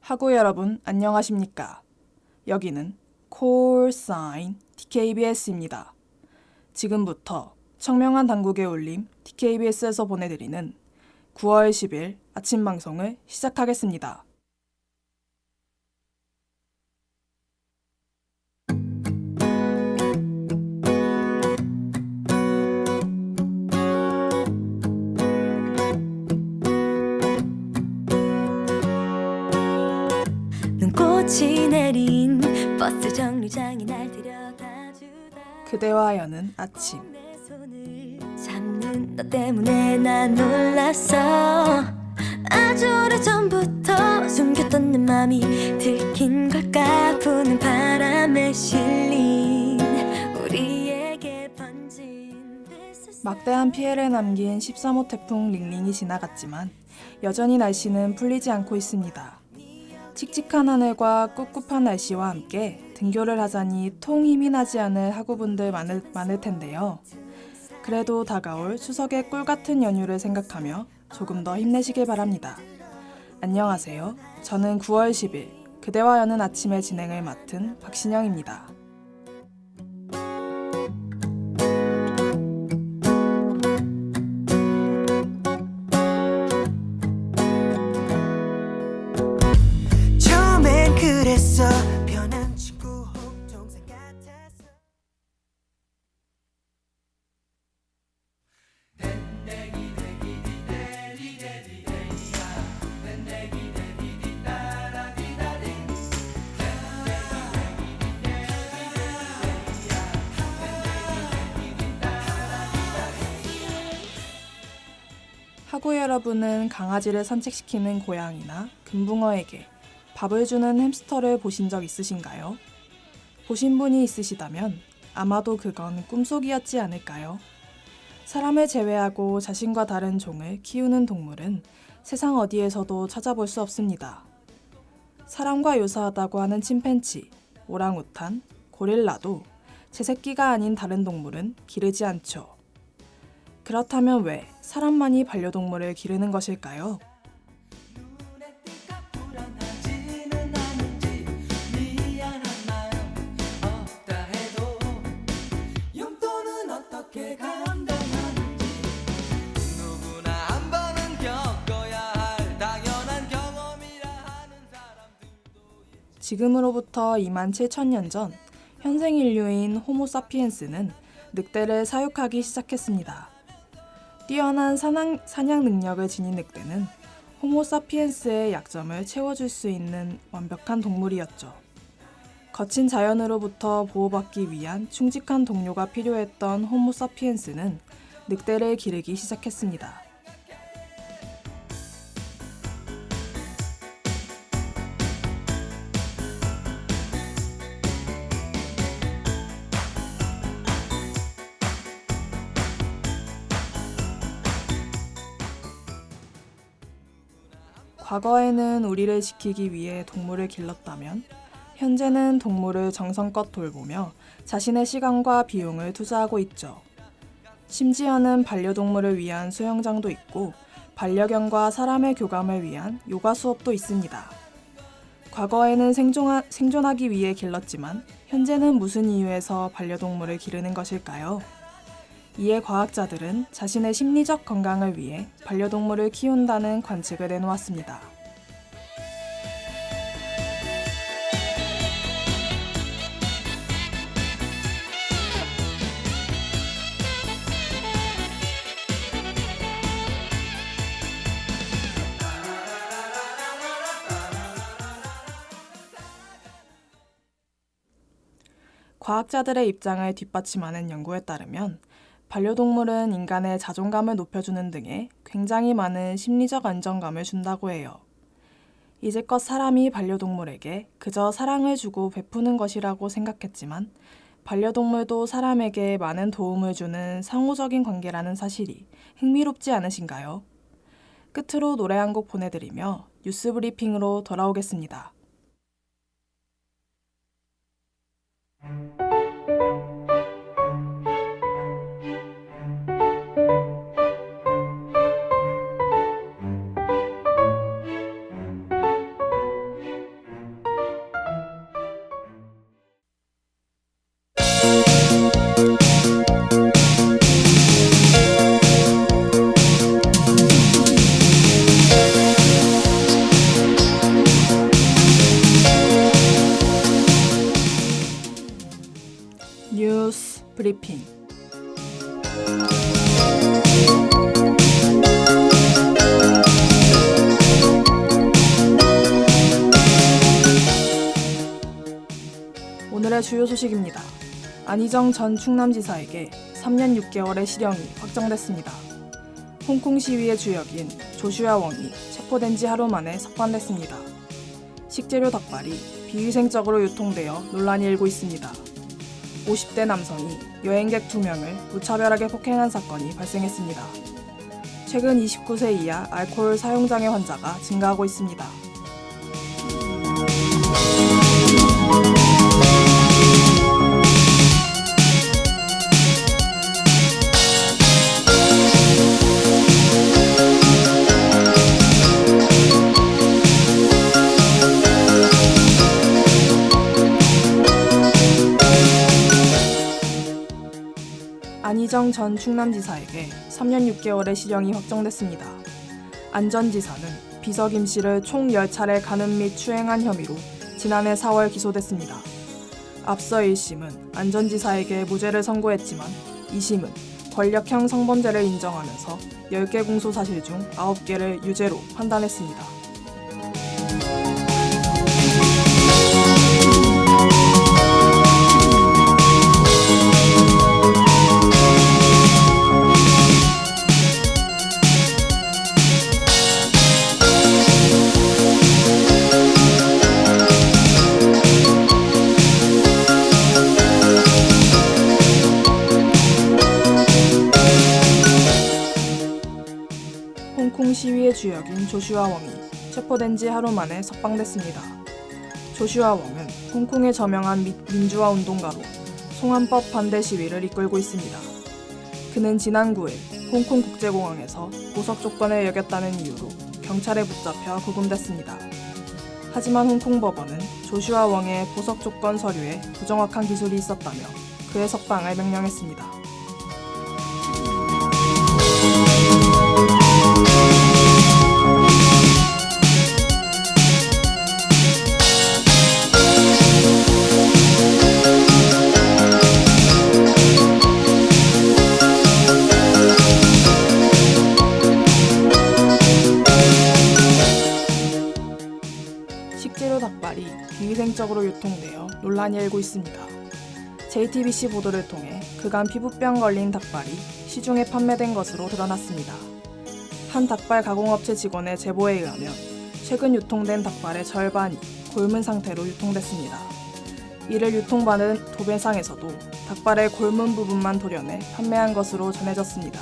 하구 여러분 안녕하십니까? 여기는 콜사인 DKBS입니다. 지금부터 청명한 당국의 울림 DKBS에서 보내드리는 9월 10일 아침 방송을 시작하겠습니다. 눈꽃이 내린 버스 정류장이 날 데려다주다. 그대와 여는 아침. 내 손을 잡는 너 때문에 난 놀랐어. 아주 오래전부터 숨겼던 내 맘이 들킨 걸까. 부는 바람에 실린 우리에게 번진 막대한 피해를 남긴 13호 태풍 링링이 지나갔지만 여전히 날씨는 풀리지 않고 있습니다. 칙칙한 하늘과 꿉꿉한 날씨와 함께 등교를 하자니 통 힘이 나지 않을 학우분들 많을 텐데요. 그래도 다가올 추석의 꿀같은 연휴를 생각하며 조금 더 힘내시길 바랍니다. 안녕하세요. 저는 9월 10일 그대와 여는 아침의 진행을 맡은 박신영입니다. 처음엔 그랬어. 변한 친구 혹 동생 같았어. 하구 여러분은 강아지를 산책시키는 고양이나 금붕어에게 밥을 주는 햄스터를 보신 적 있으신가요? 보신 분이 있으시다면 아마도 그건 꿈속이었지 않을까요? 사람을 제외하고 자신과 다른 종을 키우는 동물은 세상 어디에서도 찾아볼 수 없습니다. 사람과 유사하다고 하는 침팬지, 오랑우탄, 고릴라도 제 새끼가 아닌 다른 동물은 기르지 않죠. 그렇다면 왜 사람만이 반려동물을 기르는 것일까요? 지금으로부터 27,000년 전 현생 인류인 호모사피엔스는 늑대를 사육하기 시작했습니다. 뛰어난 사냥 능력을 지닌 늑대는 호모사피엔스의 약점을 채워줄 수 있는 완벽한 동물이었죠. 거친 자연으로부터 보호받기 위한 충직한 동료가 필요했던 호모사피엔스는 늑대를 기르기 시작했습니다. 과거에는 우리를 지키기 위해 동물을 길렀다면 현재는 동물을 정성껏 돌보며 자신의 시간과 비용을 투자하고 있죠. 심지어는 반려동물을 위한 수영장도 있고 반려견과 사람의 교감을 위한 요가 수업도 있습니다. 과거에는 생존하기 위해 길렀지만 현재는 무슨 이유에서 반려동물을 기르는 것일까요? 이에 과학자들은 자신의 심리적 건강을 위해 반려동물을 키운다는 관측을 내놓았습니다. 과학자들의 입장을 뒷받침하는 연구에 따르면 반려동물은 인간의 자존감을 높여주는 등의 굉장히 많은 심리적 안정감을 준다고 해요. 이제껏 사람이 반려동물에게 그저 사랑을 주고 베푸는 것이라고 생각했지만 반려동물도 사람에게 많은 도움을 주는 상호적인 관계라는 사실이 흥미롭지 않으신가요? 끝으로 노래 한 곡 보내드리며 뉴스 브리핑으로 돌아오겠습니다. 뉴스 브리핑. 오늘의 주요 소식입니다. 안희정 전 충남지사에게 3년 6개월의 실형이 확정됐습니다. 홍콩 시위의 주역인 조슈아 웡이 체포된 지 하루 만에 석방됐습니다. 식재료 닭발이 비위생적으로 유통되어 논란이 일고 있습니다. 50대 남성이 여행객 2명을 무차별하게 폭행한 사건이 발생했습니다. 최근 29세 이하 알코올 사용장애 환자가 증가하고 있습니다. 안희정 전 충남지사에게 3년 6개월의 실형이 확정됐습니다. 안 전 지사는 비서 김 씨를 총 10차례 간음 및 추행한 혐의로 지난해 4월 기소됐습니다. 앞서 1심은 안 전 지사에게 무죄를 선고했지만 2심은 권력형 성범죄를 인정하면서 10개 공소 사실 중 9개를 유죄로 판단했습니다. 홍콩 시위의 주역인 조슈아 웡이 체포된 지 하루 만에 석방됐습니다. 조슈아 웡은 홍콩의 저명한 민주화 운동가로 송환법 반대 시위를 이끌고 있습니다. 그는 지난 9일 홍콩 국제공항에서 보석 조건을 여겼다는 이유로 경찰에 붙잡혀 구금됐습니다. 하지만 홍콩 법원은 조슈아 웡의 보석 조건 서류에 부정확한 기술이 있었다며 그의 석방을 명령했습니다. 식재료 닭발이 비위생적으로 유통되어 논란이 일고 있습니다. JTBC 보도를 통해 그간 피부병 걸린 닭발이 시중에 판매된 것으로 드러났습니다. 한 닭발 가공업체 직원의 제보에 의하면 최근 유통된 닭발의 절반이 곪은 상태로 유통됐습니다. 이를 유통받은 도매상에서도 닭발의 곪은 부분만 도려내 판매한 것으로 전해졌습니다.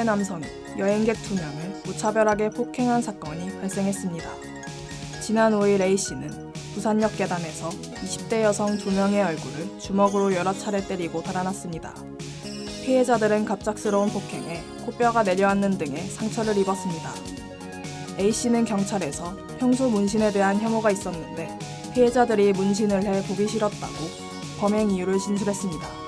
남성이 여행객 2명을 무차별하게 폭행한 사건이 발생했습니다. 지난 5일 A씨는 부산역 계단에서 20대 여성 2명의 얼굴을 주먹으로 여러 차례 때리고 달아났습니다. 피해자들은 갑작스러운 폭행에 코뼈가 내려앉는 등의 상처를 입었습니다. A씨는 경찰에서 평소 문신에 대한 혐오가 있었는데 피해자들이 문신을 해 보기 싫었다고 범행 이유를 진술했습니다.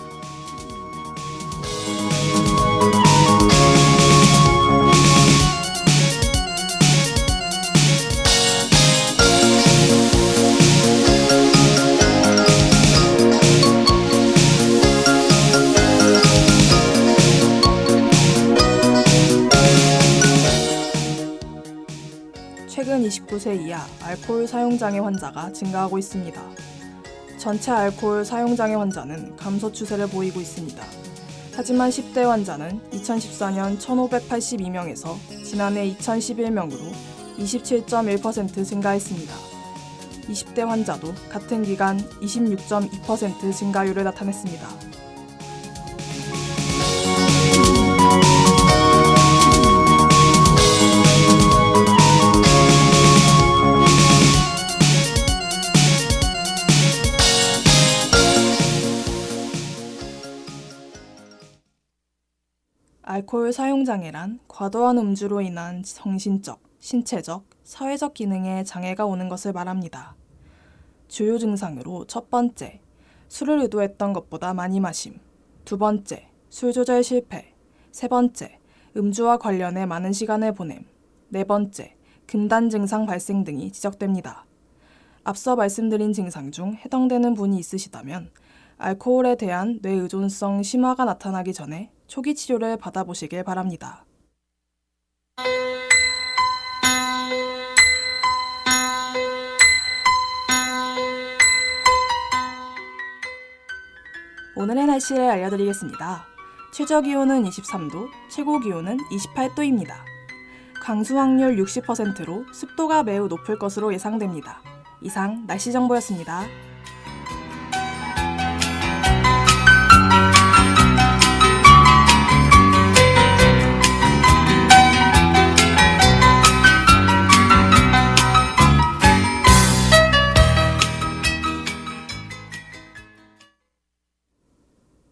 최근 29세 이하 알코올 사용장애 환자가 증가하고 있습니다. 전체 알코올 사용장애 환자는 감소 추세를 보이고 있습니다. 하지만 10대 환자는 2014년 1,582명에서 지난해 2,011명으로 27.1% 증가했습니다. 20대 환자도 같은 기간 26.2% 증가율을 나타냈습니다. 알코올 사용 장애란 과도한 음주로 인한 정신적, 신체적, 사회적 기능에 장애가 오는 것을 말합니다. 주요 증상으로 첫 번째, 술을 의도했던 것보다 많이 마심. 두 번째, 술 조절 실패. 세 번째, 음주와 관련해 많은 시간을 보냄. 네 번째, 금단 증상 발생 등이 지적됩니다. 앞서 말씀드린 증상 중 해당되는 분이 있으시다면 알코올에 대한 뇌의존성 심화가 나타나기 전에 초기 치료를 받아보시길 바랍니다. 오늘의 날씨를 알려드리겠습니다. 최저기온은 23도, 최고기온은 28도입니다. 강수 확률 60%로 습도가 매우 높을 것으로 예상됩니다. 이상 날씨 정보였습니다.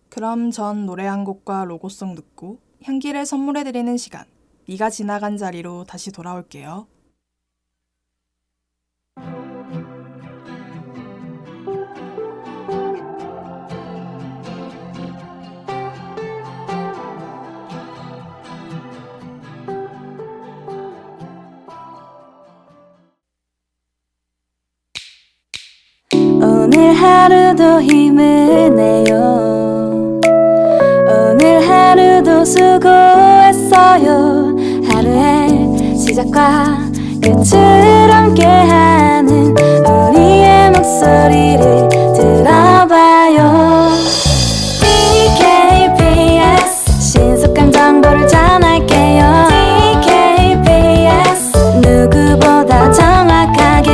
그럼 전 노래 한 곡과 로고송 듣고 향기를 선물해드리는 시간, 네가 지나간 자리로 다시 돌아올게요. 오늘 하루도 힘을 내요. 오늘 하루도 수고했어요. 하루의 시작과 끝을 함께하는 우리의 목소리를 들어봐요. DKBS 신속한 정보를 전할게요. DKBS 누구보다 정확하게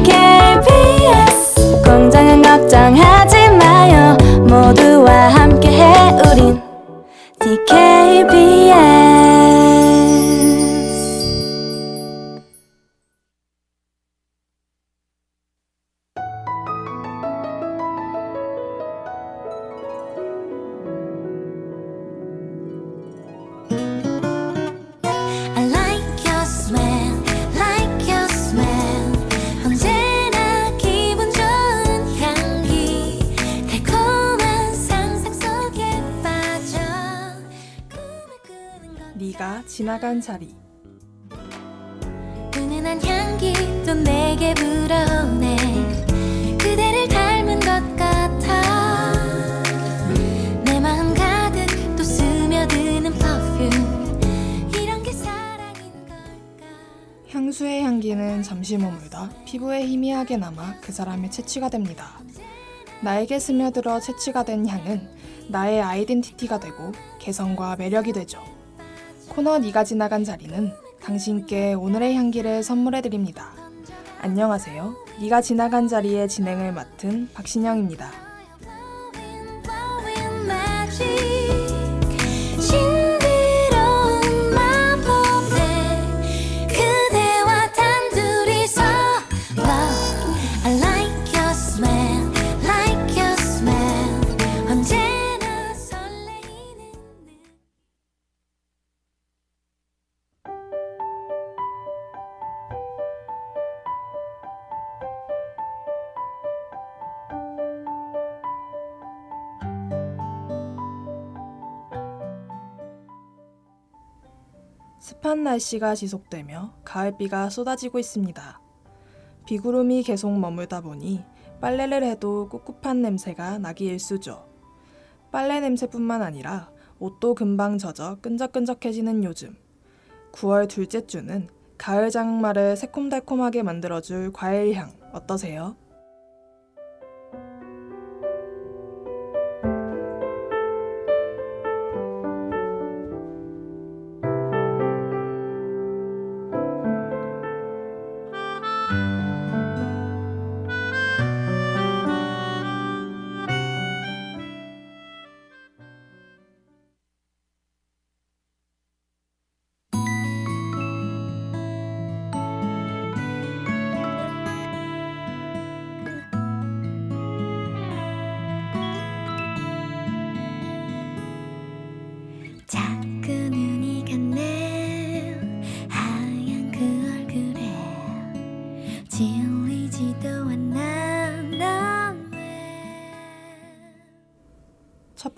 DKBS 공장은 걱정하지 마요. 모두와 함께해 우린 DKBS. I like your smell, like your smell. 언제나 기분 좋은 향기, 달콤한 상상 속에 빠져 꿈을 꾸는 건 네가 지나간 자리. 은은한 향기도 내게 불어오네. 그대를 닮은 것 같아. 내 마음 가득 또 스며드는 perfume. 이런 게 사랑인 걸까. 향수의 향기는 잠시 머물다 피부에 희미하게 남아 그 사람의 채취가 됩니다. 나에게 스며들어 채취가 된 향은 나의 아이덴티티가 되고 개성과 매력이 되죠. 코너 네가 지나간 자리는 당신께 오늘의 향기를 선물해드립니다. 안녕하세요. 네가 지나간 자리의 진행을 맡은 박신영입니다. Blowing magic. 신비로운 마법에 그대와 단둘이서 Love. I like your smell, like your smell. 언제나 설레이는 습한 날씨가 지속되며 가을비가 쏟아지고 있습니다. 비구름이 계속 머물다 보니 빨래를 해도 꿉꿉한 냄새가 나기 일쑤죠. 빨래 냄새뿐만 아니라 옷도 금방 젖어 끈적끈적해지는 요즘. 9월 둘째 주는 가을 장마를 새콤달콤하게 만들어줄 과일향 어떠세요?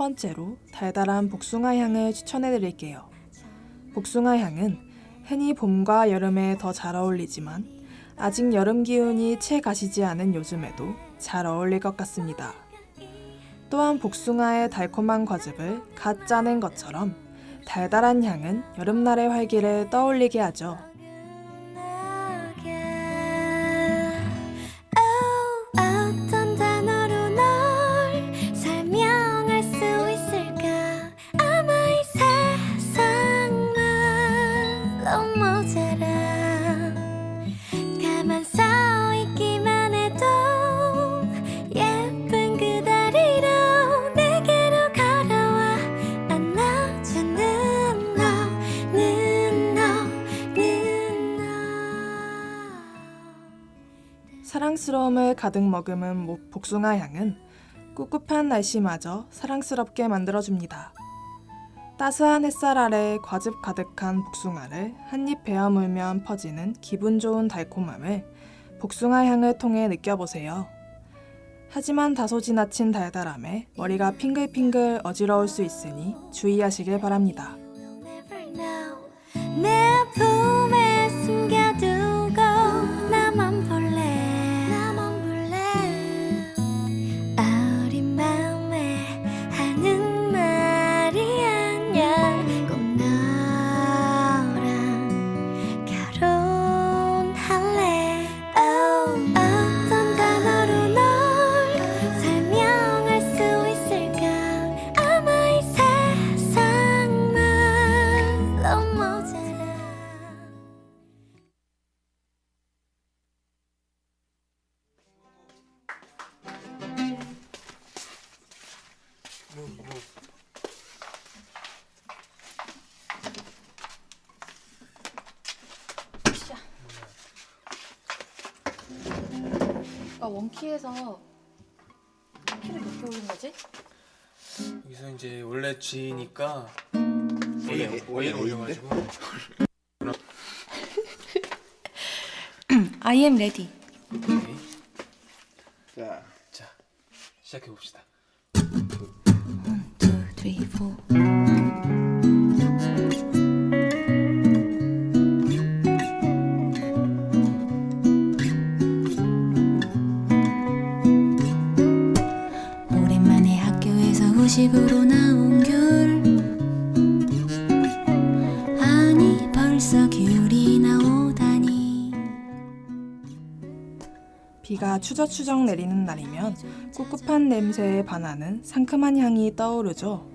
번째로 달달한 복숭아 향을 추천해 드릴게요. 복숭아 향은 흔히 봄과 여름에 더 잘 어울리지만 아직 여름 기운이 채 가시지 않은 요즘에도 잘 어울릴 것 같습니다. 또한 복숭아의 달콤한 과즙을 갓 짜낸 것처럼 달달한 향은 여름날의 활기를 떠올리게 하죠. 어떤 단어로 널 설명할 수 있을까? 아마 이 세상만 너무 모자라. 가만 서 있기만 해도 예쁜 그 다리로 내게로 걸어와 안아주는 너는 사랑스러움을 가득 머금은 복숭아 향은 꿉꿉한 날씨마저 사랑스럽게 만들어줍니다. 따스한 햇살 아래 과즙 가득한 복숭아를 한 입 베어 물면 퍼지는 기분 좋은 달콤함을 복숭아 향을 통해 느껴보세요. 하지만 다소 지나친 달달함에 머리가 핑글핑글 어지러울 수 있으니 주의하시길 바랍니다. 내 품에 숨겨두고 나만 볼래 어린 마음에 하는 말이 아니야. 꼭 너랑 결혼할래. 어떤 단어로 널 설명할 수 있을까? 아마 이 세상만 너무 모자라. 오빠 원키에서 키를 몇 개 올린 거지? 여기서 이제 원래 G니까 원래 A를 올려가지고 I am ready. 오케이. 자, 자 시작해 봅시다. 2, 3, 4. 오랜만에 학교에서 후식으로 나온 귤. 아니 벌써 귤이 나오다니. 비가 추적추적 내리는 날이면 꿉꿉한 냄새에 반하는 상큼한 향이 떠오르죠.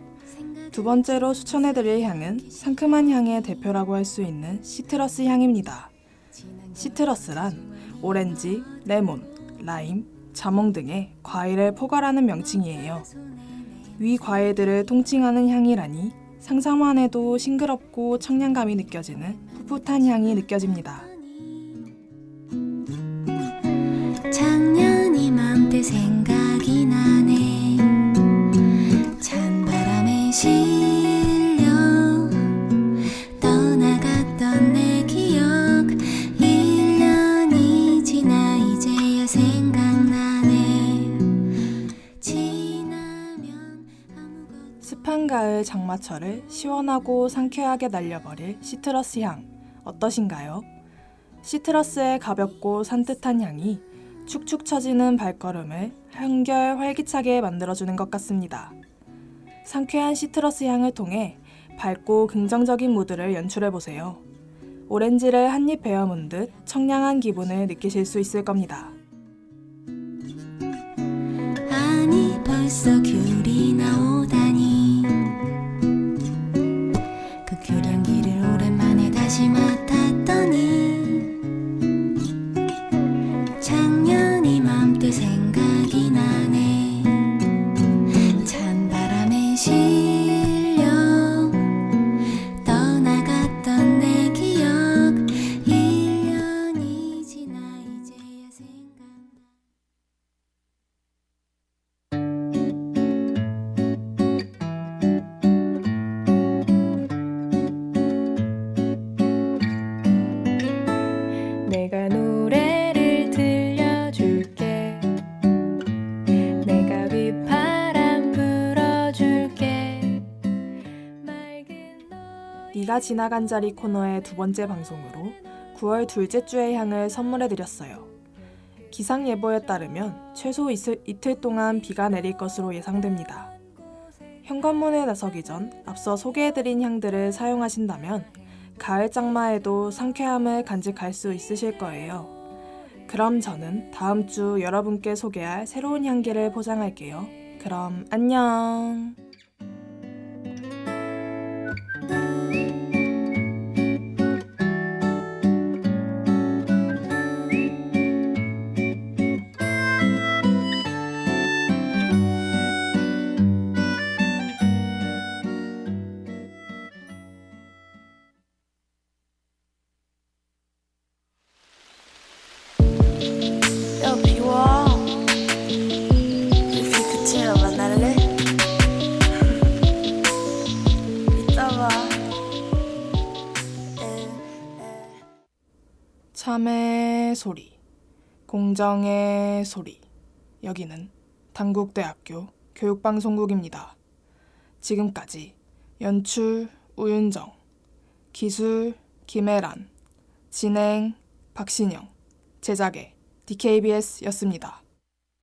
두 번째로 추천해드릴 향은 상큼한 향의 대표라고 할 수 있는 시트러스 향입니다. 시트러스란 오렌지, 레몬, 라임, 자몽 등의 과일을 포괄하는 명칭이에요. 위 과일들을 통칭하는 향이라니 상상만 해도 싱그럽고 청량감이 느껴지는 풋풋한 향이 느껴집니다. 작년 이맘때 생각이 나네. 찬바람에 실려 떠나갔던 내 기억. 1년이 지나 이제야 생각나네. 지나면 아무것도 습한 가을 장마철을 시원하고 상쾌하게 날려버릴 시트러스 향 어떠신가요? 시트러스의 가볍고 산뜻한 향이 축축 처지는 발걸음을 한결 활기차게 만들어주는 것 같습니다. 상쾌한 시트러스 향을 통해 밝고 긍정적인 무드를 연출해보세요. 오렌지를 한 입 베어 문 듯 청량한 기분을 느끼실 수 있을 겁니다. 아니 벌써 귤이 나오다니. 그 귤 향기를 오랜만에 다시 맡았더니 작년 이맘때 생각이 나네. 찬바람에 실려 떠나갔던 내 기억. 1년이 지나 이제야 생각나. 네가 지나간 자리 코너의 두 번째 방송으로 9월 둘째 주의 향을 선물해드렸어요. 기상 예보에 따르면 최소 이틀 동안 비가 내릴 것으로 예상됩니다. 현관문에 나서기 전 앞서 소개해드린 향들을 사용하신다면 가을 장마에도 상쾌함을 간직할 수 있으실 거예요. 그럼 저는 다음 주 여러분께 소개할 새로운 향기를 포장할게요. 그럼 안녕! 야 비와 우리 끝이야 만날래? 이따 봐 참의 소리, 공정의 소리. 여기는 단국대학교 교육방송국입니다. 지금까지 연출 우윤정, 기술 김혜란, 진행 박신영, 제작의 DKBS였습니다.